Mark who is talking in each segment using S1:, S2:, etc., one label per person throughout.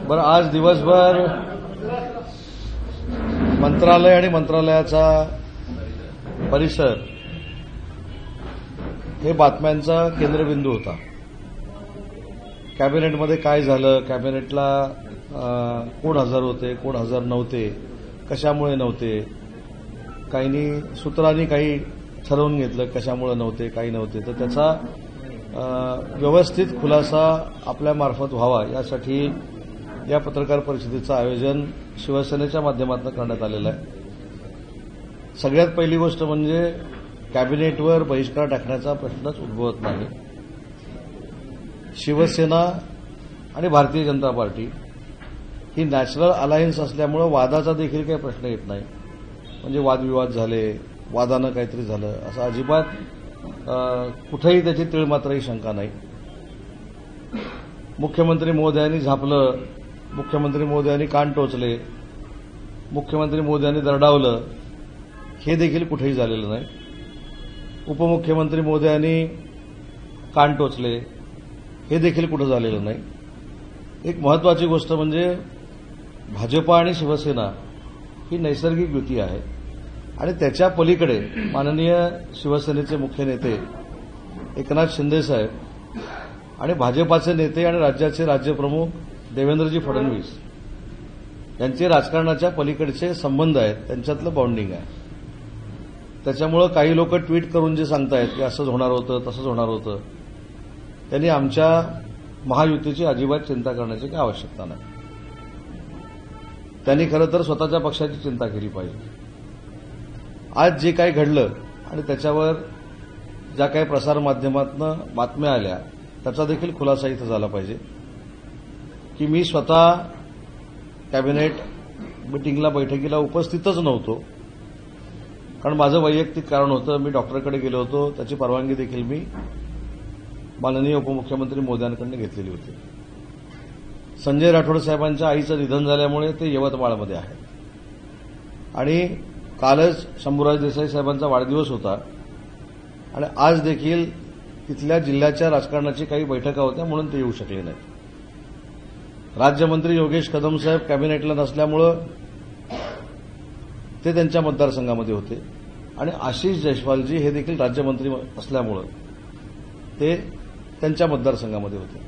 S1: बरं, आज दिवसभर मंत्रालय आणि मंत्रालयाचा परिसर हे बातम्यांचा केंद्रबिंदू होता. कॅबिनेटमध्ये काय झालं, कॅबिनेटला कोण हजर होते, कोण हजर नव्हते, कशामुळे नव्हते, काहींनी सूत्रांनी काही ठरवून घेतलं कशामुळे नव्हते, काही नव्हते, तर त्याचा व्यवस्थित खुलासा आपल्यामार्फत व्हावा यासाठी या पत्रकार परिषदेचं आयोजन शिवसेनेच्या माध्यमातून करण्यात आलेलं आहे. सगळ्यात पहिली गोष्ट म्हणजे कॅबिनेटवर बहिष्कार टाकण्याचा प्रश्नच उद्भवत नाही. शिवसेना आणि भारतीय जनता पार्टी ही नॅचरल अलायन्स असल्यामुळे वादाचा देखील काही प्रश्न येत नाही. म्हणजे वादविवाद झाले, वादानं काहीतरी झालं असं अजिबात कुठेही त्याची तीळमात्रही शंका नाही. मुख्यमंत्री महोदयांनी झापलं, मुख्यमंत्री महोदयांनी कान टोचले, मुख्यमंत्री महोदयांनी दरडावलं, हे देखील कुठेही झालेलं नाही. उपमुख्यमंत्री महोदयांनी कान टोचले, हे देखील कुठं झालेलं नाही. एक महत्वाची गोष्ट म्हणजे भाजपा आणि शिवसेना ही नैसर्गिक युती आहे आणि त्याच्या पलीकडे माननीय शिवसेनेचे मुख्य नेते एकनाथ शिंदेसाहेब आणि भाजपाचे नेते आणि राज्याचे राज्यप्रमुख देवेंद्रजी फडणवीस यांचे राजकारणाच्या पलीकडचे संबंध आहेत, त्यांच्यातलं बॉन्डिंग आहे. त्याच्यामुळे काही लोक ट्विट करून जे सांगतायत की असंच होणार होतं, तसंच होणार होतं, त्यांनी आमच्या महायुतीची अजिबात चिंता करण्याची काही आवश्यकता नाही. त्यांनी खरं तर स्वतःच्या पक्षाची चिंता केली पाहिजे. आज जे काही घडलं आणि त्याच्यावर ज्या काही प्रसारमाध्यमातून बातम्या आल्या त्याचा देखील खुलासा इथं झाला पाहिजे की मी स्वतः कॅबिनेट मिटिंगला, बैठकीला उपस्थितच नव्हतो. कारण माझं वैयक्तिक कारण होतं, मी डॉक्टरकडे गेलो होतो, त्याची परवानगी देखील मी माननीय उपमुख्यमंत्री महोदयांकडून घेतलेली होती. संजय राठोड साहेबांच्या आईचं निधन झाल्यामुळे ते यवतमाळमध्ये आहे आणि कालच शंभूराज देसाई साहेबांचा वाढदिवस होता आणि आज देखील तिथल्या जिल्ह्याच्या राजकारणाची काही बैठका होत्या म्हणून ते येऊ शकले नाहीत. राज्यमंत्री योगेश कदम साहेब कॅबिनेटला नसल्यामुळं ते त्यांच्या मतदारसंघामध्ये होते आणि आशिष जयस्वालजी हे देखील राज्यमंत्री असल्यामुळं ते त्यांच्या मतदारसंघामध्ये होते.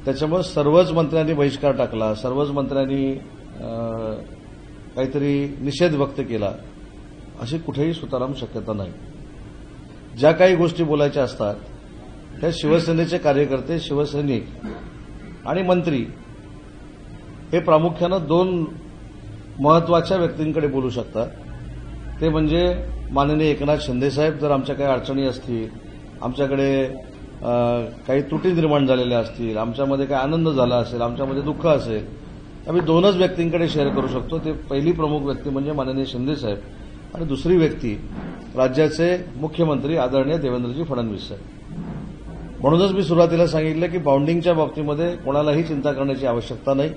S1: त्याच्यामुळे सर्वच मंत्र्यांनी बहिष्कार टाकला, सर्वच मंत्र्यांनी काहीतरी निषेध व्यक्त केला, अशी कुठेही सुताराम शक्यता नाही. ज्या काही गोष्टी बोलायच्या असतात त्या शिवसेनेचे कार्यकर्ते, शिवसैनिक आणि मंत्री हे प्रामुख्यानं दोन महत्वाच्या व्यक्तींकडे बोलू शकतात. ते म्हणजे माननीय एकनाथ शिंदेसाहेब, जर आमच्या काही अडचणी असतील, आमच्याकडे काही त्रुटी निर्माण झालेल्या असतील, आमच्यामध्ये काही आनंद झाला असेल, आमच्यामध्ये दुःख असेल, आम्ही दोनच व्यक्तींकडे शेअर करू शकतो. ते पहिली प्रमुख व्यक्ती म्हणजे माननीय शिंदेसाहेब आणि दुसरी व्यक्ती राज्याचे मुख्यमंत्री आदरणीय देवेंद्रजी फडणवीस साहेब. म्हणूनच मी सुरुवातीला सांगितलं की बाउंडिंगच्या बाबतीमध्ये कोणालाही चिंता करण्याची आवश्यकता नाही.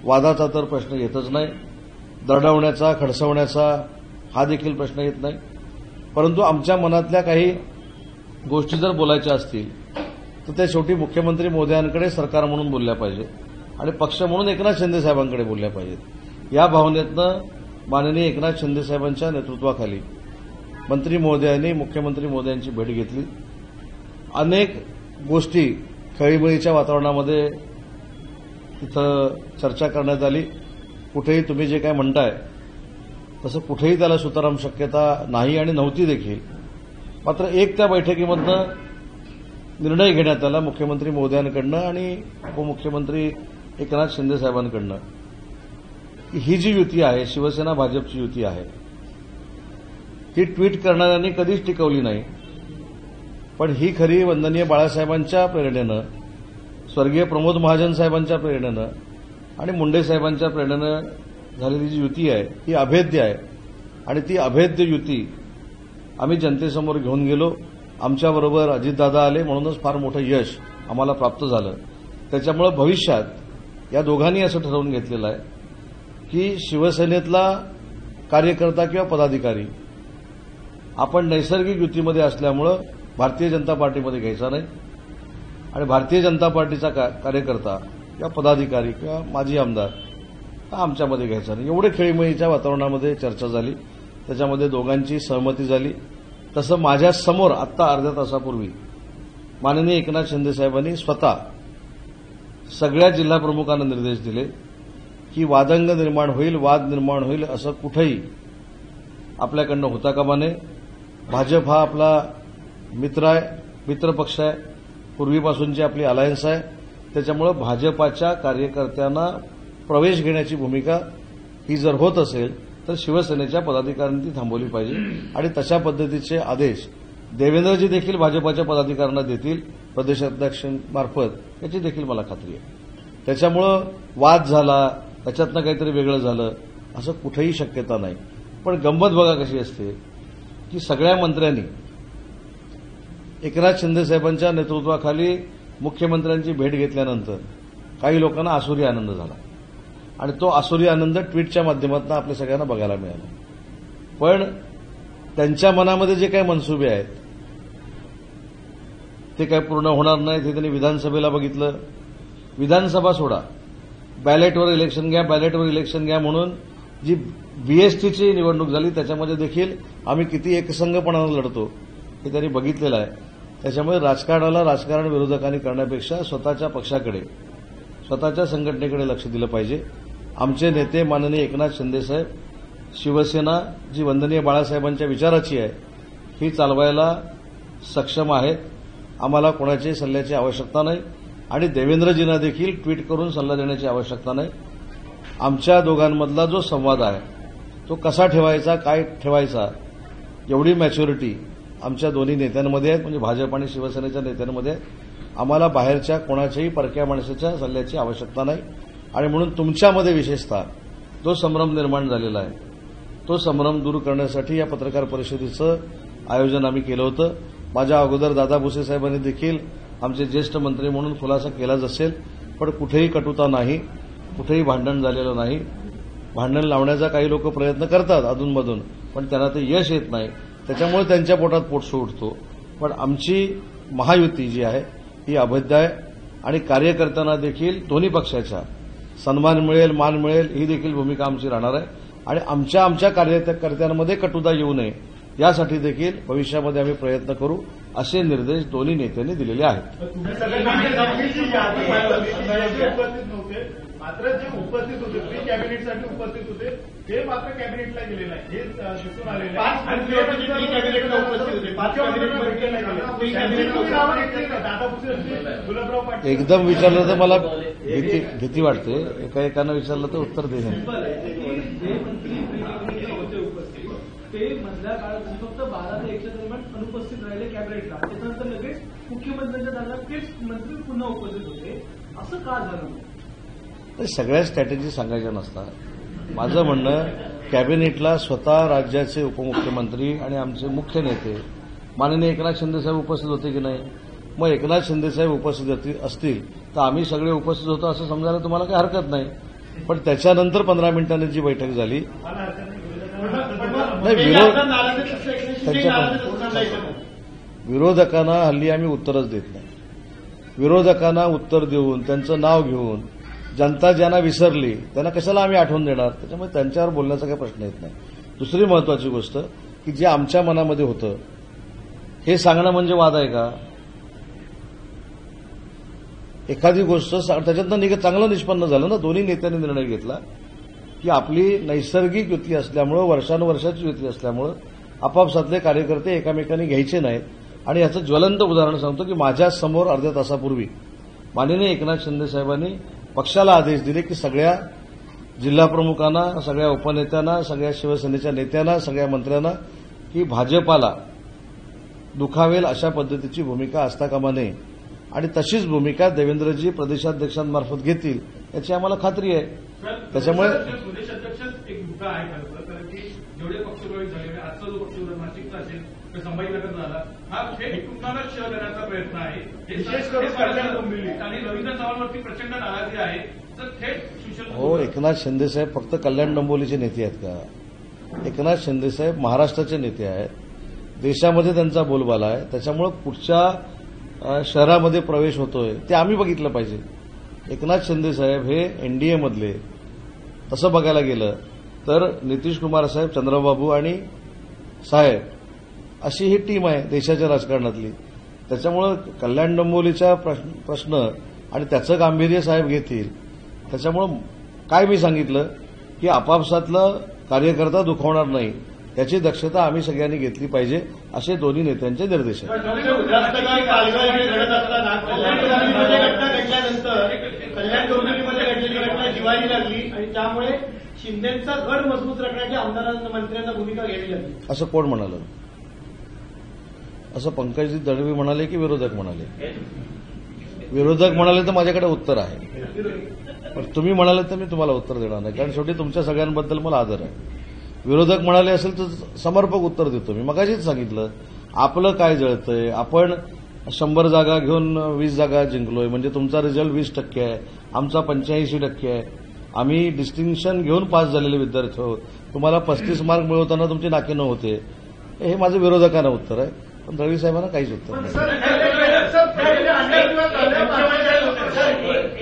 S1: वादाचा तर प्रश्न येतच नाही, दरडावण्याचा, खडसवण्याचा हा देखील प्रश्न येत नाही. परंतु आमच्या मनातल्या काही गोष्टी जर बोलायच्या असतील तर त्या शेवटी मुख्यमंत्री महोदयांकडे सरकार म्हणून बोलल्या पाहिजे आणि पक्ष म्हणून एकनाथ शिंदेसाहेबांकडे बोलल्या पाहिजेत. या भावनेतनं माननीय एकनाथ शिंदेसाहेबांच्या नेतृत्वाखाली मंत्री महोदयांनी मुख्यमंत्री महोदयांची भेट घेतली. अनेक गोष्टी खळीबळीच्या वातावरणामध्ये तिथं चर्चा करण्यात आली. कुठेही तुम्ही जे काय म्हणताय तसं कुठेही त्याला सुताराम शक्यता नाही आणि नव्हती देखील. मात्र एक त्या बैठकीमधनं निर्णय घेण्यात आला मुख्यमंत्री महोदयांकडनं आणि उपमुख्यमंत्री एकनाथ शिंदेसाहेबांकडनं की ही जी युती आहे, शिवसेना भाजपची युती आहे, ही ट्विट करणाऱ्यांनी कधीच टिकवली नाही. पण ही खरी वंदनीय बाळासाहेबांच्या प्रेरणेनं, स्वर्गीय प्रमोद महाजन साहेबांच्या प्रेरणेनं आणि मुंडे साहेबांच्या प्रेरणेनं झालेली जी युती आहे ही अभेद्य आहे आणि ती अभेद्य युती आम्ही जनतेसमोर घेऊन गेलो. आमच्याबरोबर अजितदादा आले, म्हणूनच फार मोठं यश आम्हाला प्राप्त झालं. त्याच्यामुळे भविष्यात या दोघांनी असं ठरवून घेतलेलं आहे की शिवसेनेतला कार्यकर्ता किंवा पदाधिकारी आपण नैसर्गिक युतीमध्ये असल्यामुळं भारतीय जनता पार्टीमध्ये घ्यायचा नाही आणि भारतीय जनता पार्टीचा कार्यकर्ता किंवा पदाधिकारी किंवा माजी आमदार हा आमच्यामध्ये घ्यायचा नाही. एवढे खेळीमेळीच्या वातावरणामध्ये चर्चा झाली, त्याच्यामध्ये दोघांची सहमती झाली. तसं माझ्या समोर आत्ता अर्ध्या तासापूर्वी माननीय एकनाथ शिंदे साहेबांनी स्वतः सगळ्या जिल्हा प्रमुखांना निर्देश दिले की वादंग निर्माण होईल, वाद निर्माण होईल असं कुठेही आपल्याकडनं होता कामा नये. भाजप हा आपला मित्र आहे, मित्रपक्ष आहे, पूर्वीपासूनची आपली अलायन्स आहे. त्याच्यामुळे भाजपाच्या कार्यकर्त्यांना प्रवेश घेण्याची भूमिका ही जर होत असेल तर शिवसेनेच्या पदाधिकाऱ्यांनी ती थांबवली पाहिजे आणि तशा पद्धतीचे आदेश देवेंद्रजी देखील भाजपाच्या पदाधिकाऱ्यांना देतील प्रदेशाध्यक्षांमार्फत, याची देखील मला खात्री आहे. त्याच्यामुळं वाद झाला, त्याच्यातनं काहीतरी वेगळं झालं असं कुठेही शक्यता नाही. पण गंमत बघा कशी असते की सगळ्या मंत्र्यांनी एकनाथ शिंदे साहेबांच्या नेतृत्वाखाली मुख्यमंत्र्यांची भेट घेतल्यानंतर काही लोकांना आसुरी आनंद झाला आणि तो आसुरी आनंद ट्विटच्या माध्यमातून आपल्या सगळ्यांना बघायला मिळाला. पण त्यांच्या मनामध्ये जे काही मनसुबे आहेत ते काही पूर्ण होणार नाहीत हे त्यांनी विधानसभेला बघितलं. विधानसभा सोडा, बॅलेटवर इलेक्शन घ्या, बॅलेटवर इलेक्शन घ्या म्हणून जी बीएसटीची निवडणूक झाली त्याच्यामध्ये देखील आम्ही किती एकसंघपणानं लढतो हे त्यांनी बघितलेलं आहे. त्याच्यामुळे राजकारणाला राजकारण विरोधकांनी करण्यापेक्षा स्वतःच्या पक्षाकडे, स्वतःच्या संघटनेकडे लक्ष दिलं पाहिजे. आमचे नेते माननीय एकनाथ शिंदेसाहेब, शिवसेना जी वंदनीय बाळासाहेबांच्या विचाराची आहे ही चालवायला सक्षम आहेत. आम्हाला कोणाच्याही सल्ल्याची आवश्यकता नाही आणि देवेंद्रजींना देखील ट्विट करून सल्ला देण्याची आवश्यकता नाही. आमच्या दोघांमधला जो संवाद आहे तो कसा ठेवायचा, काय ठेवायचा, एवढी मॅच्युरिटी आमच्या दोन्ही नेत्यांमध्ये आहेत, म्हणजे भाजप आणि शिवसेनेच्या नेत्यांमध्ये आहेत. आम्हाला बाहेरच्या कोणाच्याही परक्या माणसाच्या सल्ल्याची आवश्यकता नाही आणि म्हणून तुमच्यामध्ये विशेषतः जो संभ्रम निर्माण झालेला आहे तो संभ्रम दूर करण्यासाठी या पत्रकार परिषदेचं आयोजन आम्ही केलं होतं. माझ्या अगोदर दादा भुसे साहेबांनी देखील आमचे ज्येष्ठ मंत्री म्हणून खुलासा केलाच असेल, पण कुठेही कटुता नाही, कुठेही भांडण झालेलं नाही. भांडण लावण्याचा काही लोक प्रयत्न करतात अधूनमधून, पण त्यांना ते यश येत नाही, त्याच्यामुळे त्यांच्या पोटात पोटसू उठतो. पण आमची महायुती जी आहे ही अभेद्य आहे आणि कार्यकर्त्यांना देखील दोन्ही पक्षाच्या सन्मान मिळेल, मान मिळेल ही देखील भूमिका आमची राहणार आहे आणि आमच्या कार्यकर्त्यांमध्ये कटुता येऊ नये यासाठी देखील भविष्यामध्ये आम्ही प्रयत्न करू असे निर्देश दोन्ही नेत्यांनी दिलेले आहेत.
S2: मात्र जे उपस्थित होते प्री कॅबिनेटसाठी उपस्थित होते ते मात्र कॅबिनेटला गेले नाही हे दिसून आलेले आहे.
S1: एकदम विचारलं तर मला भीती वाटते. एकानं विचारलं तर उत्तर दे.
S3: ते मधल्या काळात फक्त 12 ते 1 दरम्यान अनुपस्थित राहिले कॅबिनेटला, त्याच्यानंतर लगेच मुख्यमंत्र्यांच्या जागा तेच मंत्री पुन्हा उपस्थित होते. असं का झालं?
S1: सगळ्या स्ट्रॅटेजी सांगायच्या नसतात. माझं म्हणणं कॅबिनेटला स्वतः राज्याचे उपमुख्यमंत्री आणि आमचे मुख्य नेते माननीय एकनाथ शिंदेसाहेब उपस्थित होते की नाही. मग एकनाथ शिंदेसाहेब उपस्थित असतील तर आम्ही सगळे उपस्थित होतो असं समजायला तुम्हाला काही हरकत नाही. पण त्याच्यानंतर 15 मिनिटांनी जी बैठक झाली नाही, विरोधकांना हल्ली आम्ही उत्तरच देत नाही. विरोधकांना उत्तर देऊन त्यांचं नाव घेऊन जनता ज्यांना विसरली त्यांना कशाला आम्ही आठवण देणार. त्याच्यामुळे त्यांच्यावर बोलण्याचा काही प्रश्न येत नाही. दुसरी महत्वाची गोष्ट की जे आमच्या मनामध्ये होतं हे सांगणं म्हणजे वाद आहे का? एखादी गोष्ट त्याच्यातनं चांगलं निष्पन्न झालं ना. दोन्ही नेत्यांनी निर्णय घेतला की आपली नैसर्गिक युती असल्यामुळं, वर्षानुवर्षाची युती असल्यामुळं आपापसातले कार्यकर्ते एकामेकांनी घ्यायचे नाहीत. आणि याचं ज्वलंत उदाहरण सांगतो की माझ्या समोर अर्ध्या तासापूर्वी माननीय एकनाथ शिंदे साहेबांनी पक्षाला आदेश दिले की सगळ्या जिल्हाप्रमुखांना, सगळ्या उपनेत्यांना, सगळ्या शिवसेनेच्या नेत्यांना, सगळ्या मंत्र्यांना की भाजपाला दुखावेल अशा पद्धतीची भूमिका असता कामा नये आणि तशीच भूमिका देवेंद्रजी प्रदेशाध्यक्षांमार्फत घेतील याची आम्हाला खात्री आहे. त्याच्यामुळे
S2: प्रदेशाध्यक्षच एक मुद्दा आहे कारण की जेवढे पक्षप्रवेश झाले, आजचा जो पक्षप्रवेश नाशिकचा असेल तर संभाजीनगर झाला, हा थेट कुटुंबालाच शिव देण्याचा प्रयत्न आहे. आणि रवींद्र चव्हाणवरती प्रचंड नाराजी आहे. तर थेट शिवसेना
S1: हो, एकनाथ शिंदेसाहेब फक्त कल्याण डोंबिवलीचे नेते आहेत का? एकनाथ शिंदेसाहेब महाराष्ट्राचे नेते आहेत. देशामध्ये त्यांचा बोलबाला आहे. त्याच्यामुळे कुठच्या शहरामध्ये प्रवेश होतोय ते आम्ही बघितलं पाहिजे. एकनाथ शिंदे साहेब हे एनडीएमधले, तसं बघायला गेलं तर नितीश कुमार साहेब, चंद्रबाबू आणि साहेब अशी ही टीम आहे देशाच्या राजकारणातली. त्याच्यामुळं कल्याण डोंबिवलीचा प्रश्न आणि त्याचं गांभीर्य साहेब घेतील. त्याच्यामुळं काय मी सांगितलं की आपापसातलं कार्यकर्ता दुखावणार नाही याची दक्षता आम्ही सगळ्यांनी घेतली पाहिजे, असे दोन्ही नेत्यांचे निर्देश आहेत.
S4: कल्याण डोंबिवलीमध्ये घडलेली घटना जिव्हारी लागली आणि त्यामुळे शिंदेचा गड मजबूत राखण्याची आमदारांना, मंत्र्यांना भूमिका घ्यावी लागली.
S1: असं कोण म्हणालं? असं पंकजजी दळवी म्हणाले की विरोधक म्हणाले? विरोधक म्हणाले तर माझ्याकडे उत्तर आहे, पण तुम्ही म्हणाले तर मी तुम्हाला उत्तर देणार नाही, कारण शेवटी तुमच्या सगळ्यांबद्दल मला आदर आहे. विरोधक म्हणाले असेल तर समर्पक उत्तर देतो. मी मगाशीच सांगितलं आपलं काय जळतंय. आपण 100 जागा घेऊन 20 जागा जिंकलोय, म्हणजे तुमचा रिझल्ट 20% आहे, आमचा 85% आहे. आम्ही डिस्टिंक्शन घेऊन पास झालेले विद्यार्थी आहोत. तुम्हाला 35 मार्क मिळवताना तुमची नाकी न होते. हे माझं विरोधकांना उत्तर आहे, पण दळवी साहेबांना काहीच उत्तर नाही.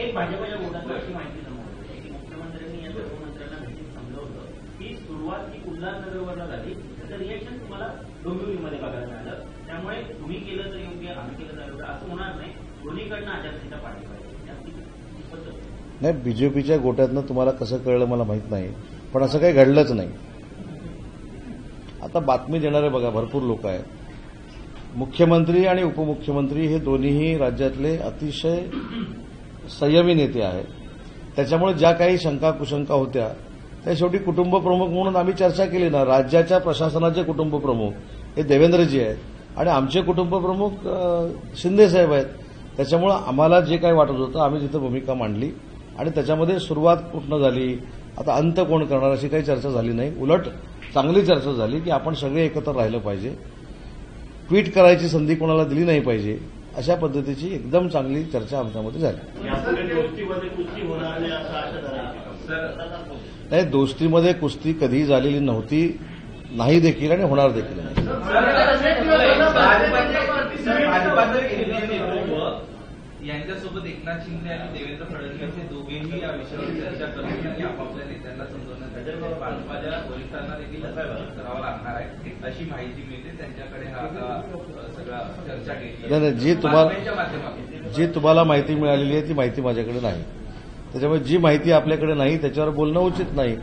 S5: एक भाजपच्या बोर्डात अशी माहिती नमूद होती की मुख्यमंत्र्यांनी या सर्व मंत्र्यांना भेटीत सांगितलं होतं की सुरुवात ही उल्हासनगरवरनं झाली, त्याचं रिएक्शन तुम्हाला डोंबिवलीमध्ये बघायला मिळालं. त्यामुळे तुम्ही केलं तर योग्य, आम्ही केलं तर योग्य असं होणार नाही. दोन्हीकडनं आचारसंहिता पाळली पाहिजे.
S1: नाही, बीजेपीच्या गोट्यातनं तुम्हाला कसं कळलं मला माहित नाही, पण असं काही घडलंच नाही. आता बातमी देणारे बघा भरपूर लोक आहेत. मुख्यमंत्री आणि उपमुख्यमंत्री हे दोन्हीही राज्यातले अतिशय संयमी नेते आहेत. त्याच्यामुळे ज्या काही शंका कुशंका होत्या त्या शेवटी कुटुंब प्रमुख म्हणून आम्ही चर्चा केली ना. राज्याच्या प्रशासनाचे कुटुंब प्रमुख हे देवेंद्रजी आहेत आणि आमचे कुटुंब प्रमुख शिंदे साहेब आहेत. त्याच्यामुळे आम्हाला जे काही वाटत होतं आम्ही तिथं भूमिका मांडली आणि त्याच्यामध्ये सुरुवात कुठनं झाली, आता अंत कोण करणार अशी काही चर्चा झाली नाही. उलट चांगली चर्चा झाली की आपण सगळे एकत्र राहिलं पाहिजे, ट्विट करायची संधी कोणाला दिली नाही पाहिजे, अशा पद्धतीची एकदम चांगली चर्चा आमच्यामध्ये झाली. नाही, दोस्तीमध्ये कुस्ती कधी झालेली नव्हती, नाही देखील आणि होणार देखील नाही.
S6: यांच्यासोबत एकनाथ शिंदे आणि देवेंद्र फडणवीस हे दोघेही या विषयावर चर्चा करून आणि आपापल्या नेत्यांना समजवण्यासाठी भाजपाच्या वरिष्ठांना देखील करावा लागणार आहे अशी माहिती मिळते. त्यांच्याकडे हा आता सगळा चर्चा केली.
S1: जी तुम्हाला माहिती मिळालेली आहे ती माहिती माझ्याकडे नाही. त्याच्यामुळे जी माहिती आपल्याकडे नाही त्याच्यावर बोलणं उचित नाही.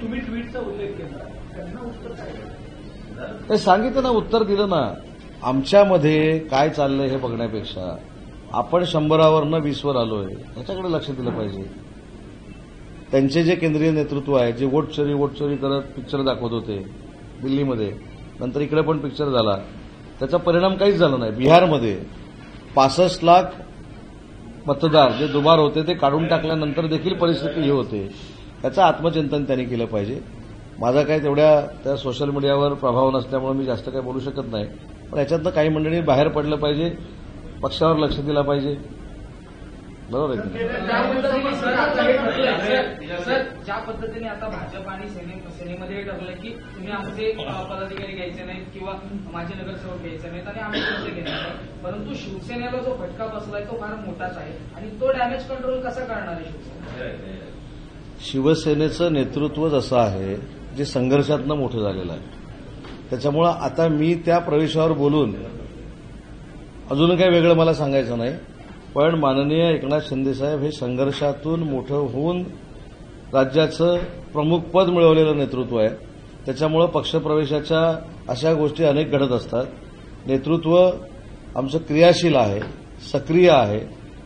S3: तुम्ही ट्विटचा उल्लेख केला, त्यांना उत्तर काय?
S1: सांगितलं ना, उत्तर दिलं ना. आमच्यामध्ये काय चाललंय हे बघण्यापेक्षा आपण 100वरनं 20वर आलोय ह्याच्याकडे लक्ष दिलं पाहिजे. त्यांचे जे केंद्रीय नेतृत्व आहे जे वोट चोरी करत पिक्चर दाखवत होते दिल्लीमध्ये, नंतर इकडे पण पिक्चर झाला, त्याचा परिणाम काहीच झाला नाही. बिहारमध्ये 65 लाख मतदार जे दुबार होते ते काढून टाकल्यानंतर देखील परिस्थिती ही होते. त्याचं आत्मचिंतन त्यांनी केलं पाहिजे. माझा काही तेवढ्या त्या सोशल मीडियावर प्रभाव नसल्यामुळे मी जास्त काही बोलू शकत नाही, पण याच्यातनं काही मंडळी बाहेर पडलं पाहिजे, पक्षावर लक्ष दिलं पाहिजे. बरोबर आहे की
S7: सर, ज्या पद्धतीने आता भाजप आणि सेनेमध्ये ठरलं की तुम्ही आमचे पदाधिकारी घ्यायचे नाहीत किंवा माझे नगरसेवक घ्यायचे नाहीत आणि आम्ही तुमचे घेणार नाही, परंतु शिवसेनेला जो फटका बसलाय तो फार मोठाच आहे आणि तो डॅमेज कंट्रोल कसा करणार आहे शिवसेना?
S1: शिवसेनेचं नेतृत्वच असं आहे जे संघर्षातनं मोठं झालेलं आहे. त्याच्यामुळं आता मी त्या प्रवेशावर बोलून अजून काही वेगळं मला सांगायचं नाही, पण माननीय एकनाथ शिंदेसाहेब हे संघर्षातून मोठं होऊन राज्याचं प्रमुख पद मिळवलेलं नेतृत्व आहे. त्याच्यामुळं पक्षप्रवेशाच्या अशा गोष्टी अनेक घडत असतात. नेतृत्व आमचं क्रियाशील आहे, सक्रिय आहे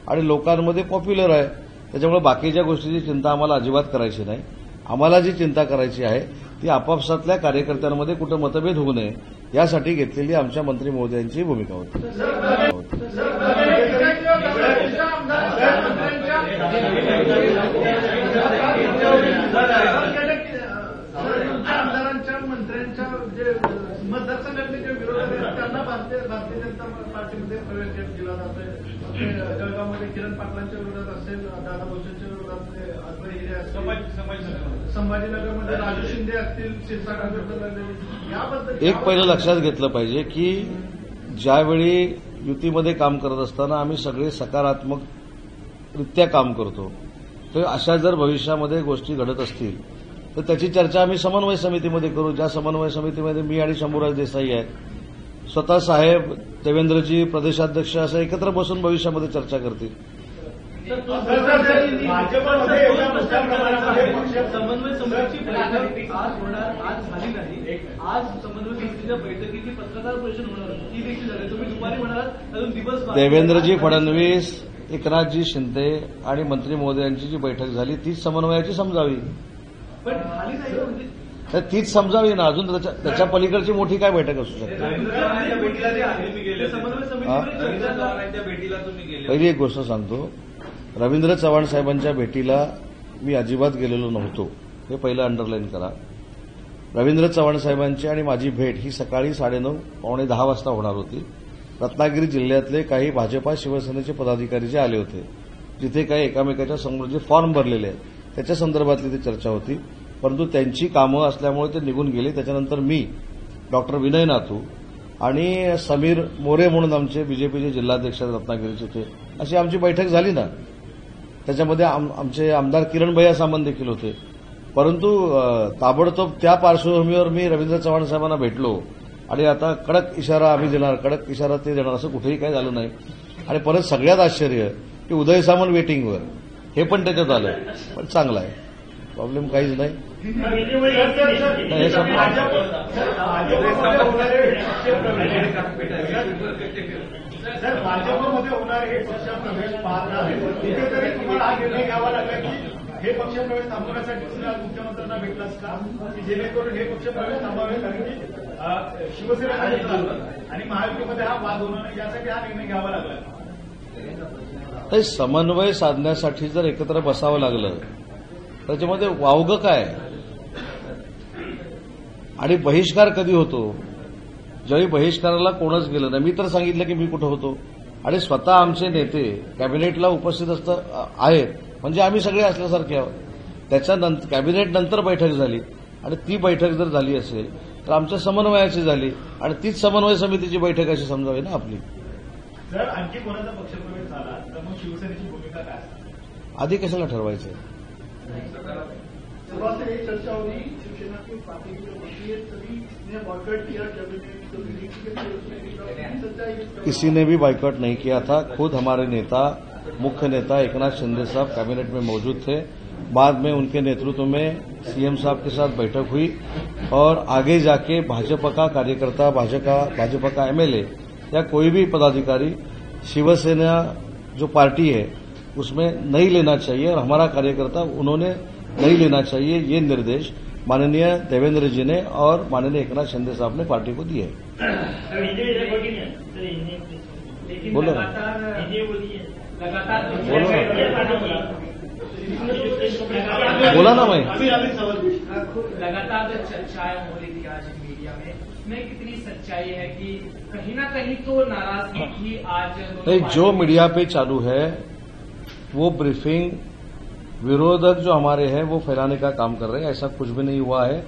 S1: आणि लोकांमध्ये पॉप्युलर आहे. त्याच्यामुळे बाकीच्या गोष्टीची चिंता आम्हाला अजिबात करायची नाही. आम्हाला जी चिंता करायची आहे ती आपापसातल्या कार्यकर्त्यांमध्ये कुठं मतभेद होऊ नये यासाठी घेतलेली आमच्या मंत्री महोदयांची भूमिका होती.
S3: आमदारांच्या मंत्र्यांच्या जे मतदारसंघातले जे विरोधक आहेत त्यांना भारतीय जनता पार्टीमध्ये प्रवेश दिला जातोय. जळगावमध्ये किरण पाटलांच्या विरोधात असेल, दादा भोसलेंच्या विरोधात अद्वै हिरे असतील, संभाजीनगरमध्ये राजू शिंदे असतील, क्षीरसागर याबद्दल
S1: एक पहिलं लक्षात घेतलं पाहिजे की ज्यावेळी युतीमध्ये काम करत असताना आम्ही सगळे सकारात्मक रित्या काम करतो. तर अशा जर भविष्यामध्ये गोष्टी घडत असतील तर त्याची चर्चा आम्ही समन्वय समितीमध्ये करू. ज्या समन्वय समितीमध्ये मी आणि शंभूराज देसाई आहेत, स्वतः साहेब, देवेंद्रजी, प्रदेशाध्यक्ष असं एकत्र बसून भविष्यामध्ये चर्चा करतील.
S4: भाजपमध्ये एवढ्या मोठ्या प्रमाणामध्ये
S3: समन्वय समितीची बैठक आज होणार, आज झाली नाही. आज समन्वय समितीच्या बैठकीची पत्रकार परिषद होणार होती, ती देखील झाली. तुम्ही दुपारी म्हणालात अजून दिवस बाकी.
S1: देवेंद्रजी फडणवीस, एकनाथजी शिंदे आणि मंत्री महोदयांची जी बैठक झाली तीच समन्वयाची समजावी.
S3: पण झाली नाही म्हणजे
S1: तर तीच समजावी ना. अजून त्याच्या पलीकडची मोठी काय बैठक असू शकते.
S2: चव्हाणांच्या भेटीला जे आहे मी गेले
S3: समन्वय समितीमध्ये
S2: रवींद्र
S3: चर्चा
S2: चव्हाणांच्या भेटीला तुम्ही गेले
S1: पहिली एक गोष्ट सांगतो, रवींद्र चव्हाण साहेबांच्या भेटीला मी अजिबात गेलेलो नव्हतो, हे पहिलं अंडरलाईन करा. रवींद्र चव्हाण साहेबांची आणि माझी भेट ही सकाळी 9:30 पावणे 10 वाजता होणार होती. रत्नागिरी जिल्ह्यातले काही भाजपा शिवसेनेचे पदाधिकारी जे आले होते, जिथे काही एकामेकाच्या समोर जे फॉर्म भरलेले आहेत त्याच्या संदर्भातली ती चर्चा होती. परंतु त्यांची कामं असल्यामुळे ते निघून गेले. त्याच्यानंतर मी, डॉक्टर विनय नातू आणि समीर मोरे म्हणून आमचे बीजेपीचे जिल्हाध्यक्ष रत्नागिरीचे ते, अशी आमची बैठक झाली ना. त्याच्यामध्ये आमचे आमदार किरण भैया सामंत देखील होते. परंतु ताबडतोब त्या पार्श्वभूमीवर मी रवींद्र चव्हाण साहेबांना भेटलो आणि आता कडक इशारा आम्ही देणार, कडक इशारा ते देणार, असं कुठेही काही झालं नाही. आणि परत सगळ्यात आश्चर्य की उदय सामंत वेटिंगवर, हे पण त्याच्यात आलं. पण चांगलं आहे, प्रॉब्लेम काहीच नाही. हे
S4: सर, भाजपमध्ये होणारे हे पक्षप्रवेश पाहता कुठेतरी तुम्हाला हा निर्णय घ्यावा लागला की हे पक्षप्रवेश थांबवण्यासाठी तुम्ही आज मुख्यमंत्र्यांना भेटलाच का, की जेणेकरून हे पक्षप्रवेश थांबावे, कारण की शिवसेना आणि महायुतीमध्ये हा वाद होणार नाही, यासाठी हा निर्णय घ्यावा लागला.
S1: ते समन्वय साधण्यासाठी जर एकत्र बसावं लागलं त्याच्यामध्ये वावगं काय. आणि बहिष्कार कधी होतो, ज्यावेळी बहिष्काराला कोणच गेलं नाही. मी तर सांगितलं की मी कुठं होतो आणि स्वतः आमचे नेते कॅबिनेटला उपस्थित आहेत, म्हणजे आम्ही सगळे असल्यासारखे आहोत. त्याच्यानंतर कॅबिनेट नंतर बैठक झाली आणि ती बैठक जर झाली असेल तर आमच्या समन्वयाची झाली आणि तीच समन्वय समितीची बैठक अशी समजावी ना आपली.
S4: जर आणखी कोणाचा पक्षप्रवेश झाला तर मग शिवसेनेची भूमिका काय असणार?
S1: आधी कशाला ठरवायचं.
S3: सुबह से एक चर्चा हो रही, शिवसेना की पार्टी की जो मंत्री है सभी ने बॉयकॉट किया कैबिनेट को,
S1: किसी ने भी बाइकआउट नहीं किया था. खुद हमारे नेता, मुख्य नेता एकनाथ शिंदे साहब कैबिनेट में मौजूद थे. बाद में उनके नेतृत्व में सीएम साहब के साथ बैठक हुई और आगे जाके भाजपा का कार्यकर्ता, भाजपा का एमएलए या कोई भी पदाधिकारी शिवसेना जो पार्टी है उसमें नहीं लेना चाहिए और हमारा कार्यकर्ता उन्होंने नहीं लेना चाहिए, ये निर्देश माननीय देवेंद्र जी ने और माननीय एकनाथ शिंदे साहब ने पार्टी को दिए. बोलो ना, बोला ना. मैं
S7: लगातार जो चर्चाएं हो रही थी आज मीडिया में, इसमें कितनी सच्चाई है कि कहीं ना कहीं तो नाराजगी थी आज.
S1: नहीं, जो मीडिया पे चालू है वो ब्रीफिंग विरोधक जो हमारे हैं वो फैलाने का काम कर रहे हैं. ऐसा कुछ भी नहीं हुआ है.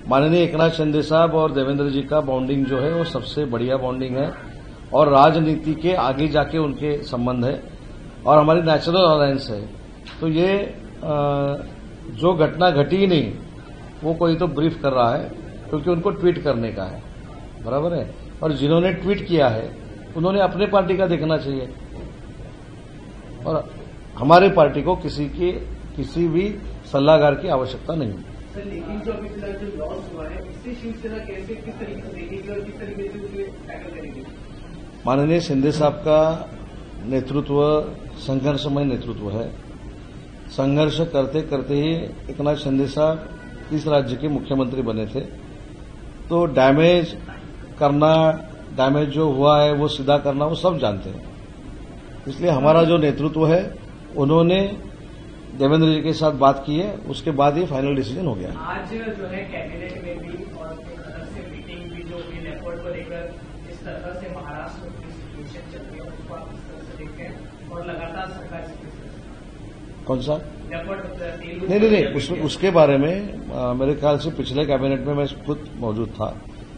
S1: माननीय एकनाथ शिंदे साहब और देवेंद्र जी का बॉन्डिंग जो है वो सबसे बढ़िया बॉन्डिंग है और राजनीति के आगे जाके उनके संबंध है और हमारी नेचुरल अलायंस है. तो ये जो घटना घटी ही नहीं, वो कोई तो ब्रीफ कर रहा है क्योंकि उनको ट्वीट करने का है, बराबर है. और जिन्होंने ट्वीट किया है उन्होंने अपने पार्टी का देखना चाहिए और हमारे पार्टी को किसी भी सलाहकार की आवश्यकता नहीं.
S3: सर, लेकिन जो अभी फिलहाल जो लॉस हुआ है इससे शिवसेना कैसे, किस तरीके से देखेगी और किस तरीके से उसे टैकल करेगी?
S1: माननीय शिंदे साहब का नेतृत्व संघर्षमय नेतृत्व है. संघर्ष करते करते ही एकनाथ शिंदे साहब इस राज्य के मुख्यमंत्री बने थे. तो डैमेज जो हुआ है वो सीधा करना वो सब जानते हैं. इसलिए हमारा जो नेतृत्व है उन्होंने देवेंद्र जी के साथ बात की है, उसके बाद ही फाइनल डिसीजन हो गया.
S7: आज जो है कैबिनेट में भी और से मीटिंग भी जो भी नेटवर्क को लेकर जिस तरह से महाराष्ट्र की सिचुएशन चल रही है उसको आप किस तरह से देखते हैं और लगातार सरकार
S1: कौन सा
S7: नेटवर्क
S1: नहीं, उसके बारे में मेरे ख्याल से पिछले कैबिनेट में मैं खुद मौजूद था.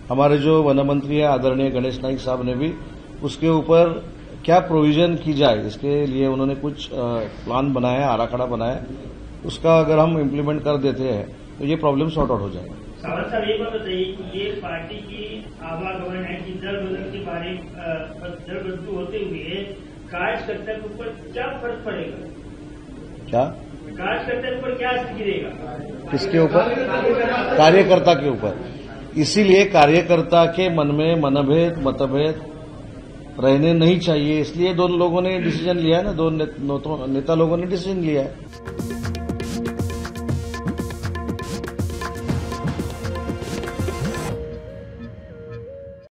S1: हमारे जो वन मंत्री है आदरणीय गणेश नाइक साहब ने भी उसके ऊपर क्या प्रोविजन की जाए, इसके लिए उन्होंने कुछ प्लान बनाया है, आराखड़ा बनाया है। उसका अगर हम इम्प्लीमेंट कर देते हैं तो ये प्रॉब्लम सॉर्ट आउट हो जाएगा।
S8: सावंत साहब, ये बात बताइए कि ये पार्टी की आवागमन है कि दल बदल के बारे दल बदलू होते हुए कार्यकर्ता के ऊपर क्या फर्क पड़ेगा?
S1: क्या
S8: कार्यकर्ता के ऊपर क्या असर गिरेगा?
S1: किसके ऊपर? कार्यकर्ता के ऊपर। इसीलिए कार्यकर्ता के मन में मनभेद मतभेद रहने नहीं चाहिए, इसलिए दोनों लोगों ने डिसीजन लिया है ना, दो नेता लोगों ने डिसीजन लिया है।